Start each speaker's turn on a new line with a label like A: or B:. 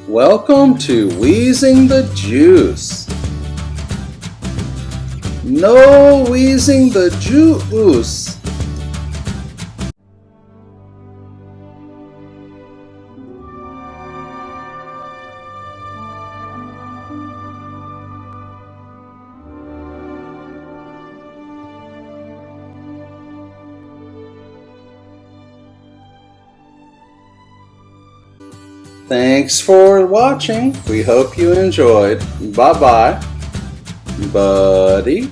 A: Welcome to Wheezing the Juice. No wheezing the juice. Thanks for watching. We hope you enjoyed. Bye-bye, buddy.